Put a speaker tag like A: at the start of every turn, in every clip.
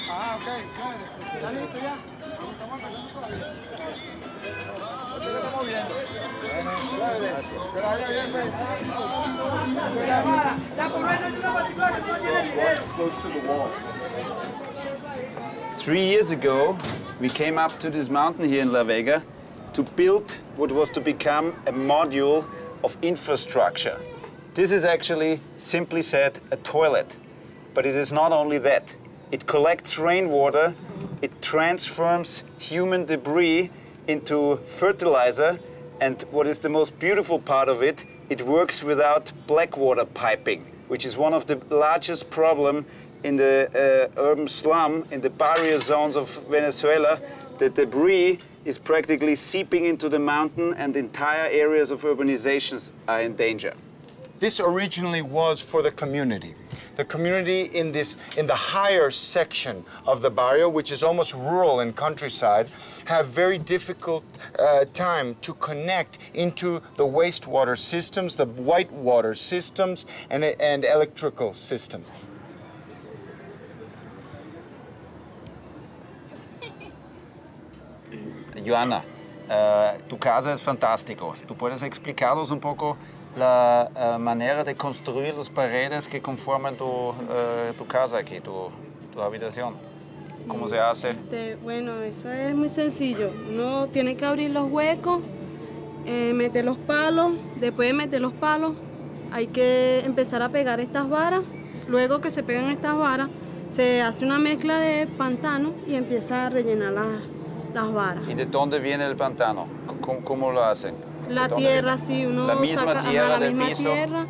A: Ah, ok, ¿está listo ya? Estamos empezando todavía. Estamos viendo. Bueno, que vaya bien, pues. Close to the wall.
B: 3 years ago, we came up to this mountain here in La Vega to build what was to become a module of infrastructure. This is actually, simply said, a toilet. But it is not only that. It collects rainwater, it transforms human debris into fertilizer, and what is the most beautiful part of it, it works without black water piping, which is one of the largest problems in the urban slum, in the barrio zones of Venezuela. The debris is practically seeping into the mountain, and entire areas of urbanizations are in danger.
C: This originally was for the community. The community in the higher section of the barrio, which is almost rural and countryside, have very difficult time to connect into the wastewater systems, the white water systems, and electrical system.
B: Joana, tu casa es fantástico. ¿Tú puedes explicarnos un poco la manera de construir las paredes que conforman tu casa aquí, tu habitación? Sí. ¿Cómo se hace?
D: Bueno, eso es muy sencillo. Uno tiene que abrir los huecos, meter los palos. Después de meter los palos, hay que empezar a pegar estas varas. Luego que se pegan estas varas, se hace una mezcla de pantano y empieza a rellenar las varas.
B: ¿Y de dónde viene el pantano? ¿Cómo lo hacen?
D: La tierra, sí, uno
B: la misma
D: saca
B: tierra
D: la
B: del
D: misma
B: piso.
D: Tierra.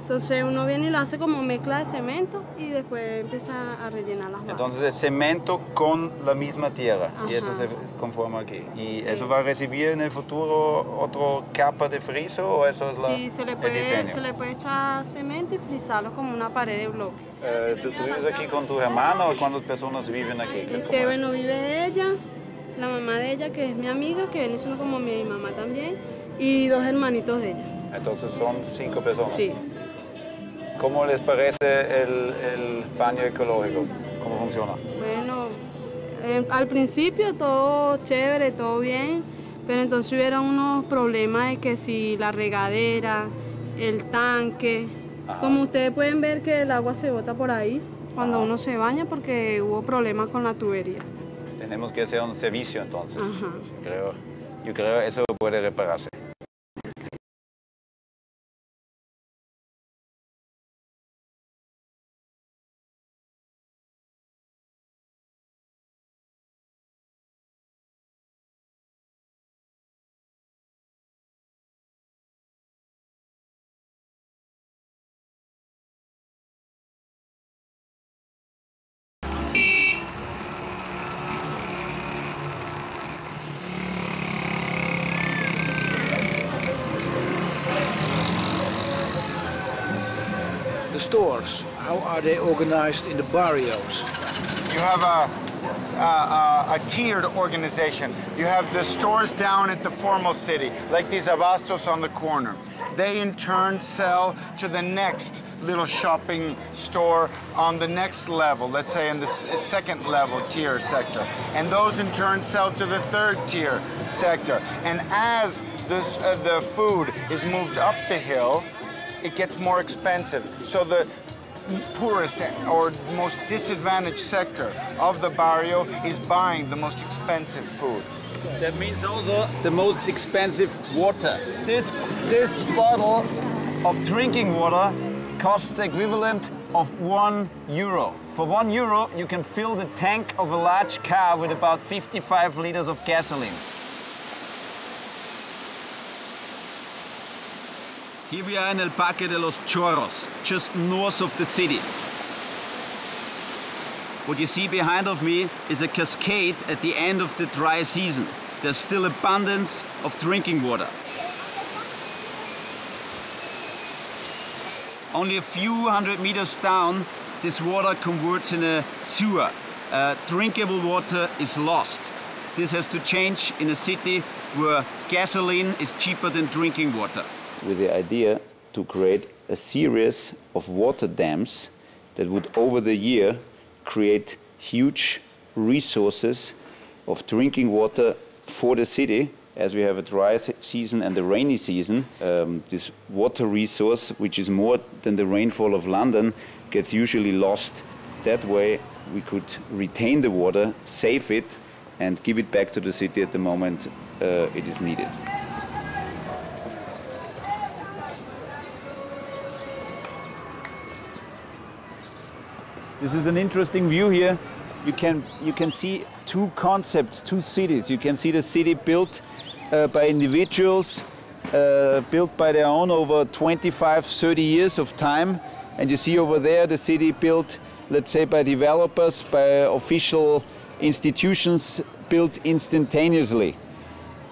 D: Entonces uno viene y la hace como mezcla de cemento y después empieza a rellenar las varas.
B: Entonces es cemento con la misma tierra. Ajá. Y eso se conforma aquí. ¿Y eso va a recibir en el futuro otra capa de friso o eso es
D: sí, se le puede echar cemento y frisarlo como una pared de bloque.
B: ¿Tú vives aquí con tu hermana o cuántas personas viven aquí?
D: Bueno, vive ella, la mamá de ella, que es mi amiga, que viene siendo como mi mamá también, y 2 hermanitos de ella.
B: Entonces son 5 personas.
D: Sí.
B: ¿Cómo les parece el baño ecológico? ¿Cómo funciona?
D: Bueno, al principio todo chévere, todo bien, pero entonces hubieron unos problemas de que si la regadera, el tanque. Ajá. Como ustedes pueden ver que el agua se bota por ahí cuando uno se baña porque hubo problemas con la tubería.
B: Tenemos que hacer un servicio entonces.
D: Ajá.
B: Yo creo que eso puede repararse.
E: Stores, how are they organized in the barrios?
C: You have a tiered organization. You have the stores down at the Informal City, like these abastos on the corner. They in turn sell to the next little shopping store on the next level, let's say in the second level tier sector. And those in turn sell to the third tier sector. And as the food is moved up the hill, it gets more expensive. So the poorest or most disadvantaged sector of the barrio is buying the most expensive food.
B: That means also the most expensive water. This bottle of drinking water costs the equivalent of €1. For €1, you can fill the tank of a large car with about 55 liters of gasoline. Here we are in El Parque de los Chorros, just north of the city. What you see behind of me is a cascade at the end of the dry season. There's still abundance of drinking water. Only a few hundred meters down, this water converts in a sewer. Drinkable water is lost. This has to change in a city where gasoline is cheaper than drinking water.
F: With the idea to create a series of water dams that would over the year create huge resources of drinking water for the city. As we have a dry season and a rainy season, this water resource, which is more than the rainfall of London, gets usually lost. That way we could retain the water, save it, and give it back to the city at the moment it is needed.
B: This is an interesting view here. You can see two concepts, two cities. You can see the city built by individuals, built by their own over 25, 30 years of time. And you see over there the city built, let's say, by developers, by official institutions, built instantaneously.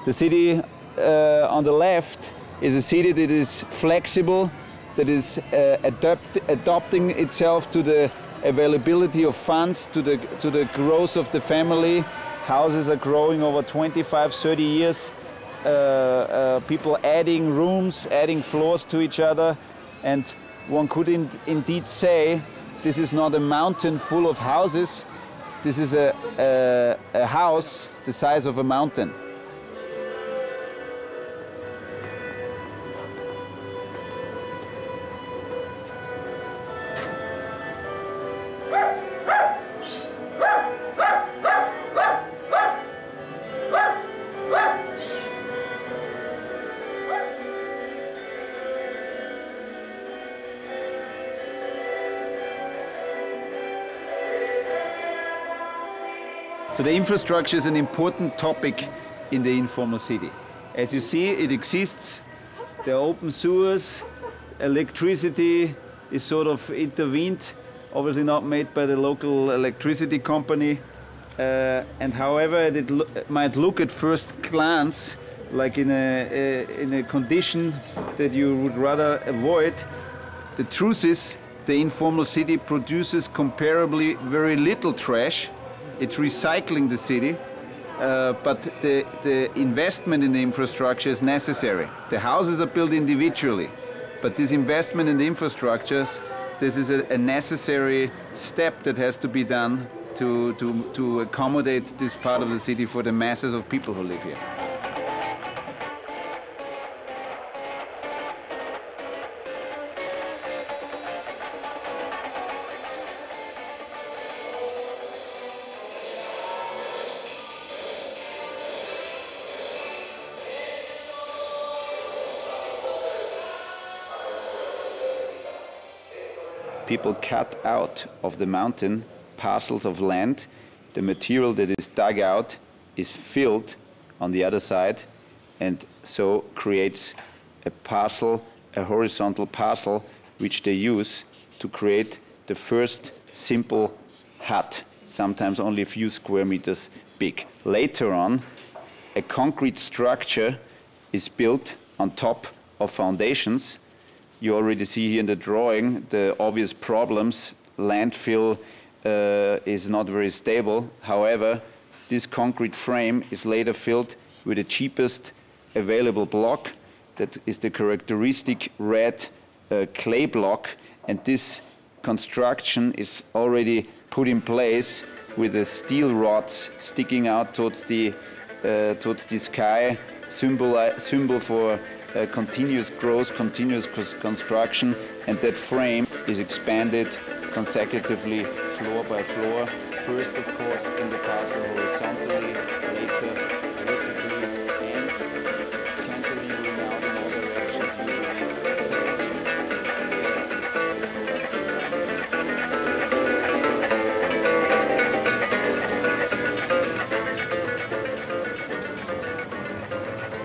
B: The city on the left is a city that is flexible, that is adapting itself to the availability of funds, to the growth of the family. Houses are growing over 25, 30 years. People adding rooms, adding floors to each other. And one could indeed say this is not a mountain full of houses. This is a house the size of a mountain. So the infrastructure is an important topic in the informal city. As you see, it exists. There are open sewers, electricity is sort of intervened, obviously not made by the local electricity company. And however it might look at first glance like in a condition that you would rather avoid, the truth is the informal city produces comparably very little trash. It's recycling the city, but the investment in the infrastructure is necessary. The houses are built individually, but this investment in the infrastructures, this is a necessary step that has to be done to accommodate this part of the city for the masses of people who live here.
F: People cut out of the mountain parcels of land. The material that is dug out is filled on the other side, and so creates a parcel, a horizontal parcel, which they use to create the first simple hut, sometimes only a few square meters big. Later on, a concrete structure is built on top of foundations. You already see here in the drawing the obvious problems. Landfill is not very stable. However, this concrete frame is later filled with the cheapest available block. That is the characteristic red clay block. And this construction is already put in place with the steel rods sticking out towards the sky, symbol for continuous growth, continuous construction, and that frame is expanded consecutively, floor by floor. First, of course, in the parcel horizontally, later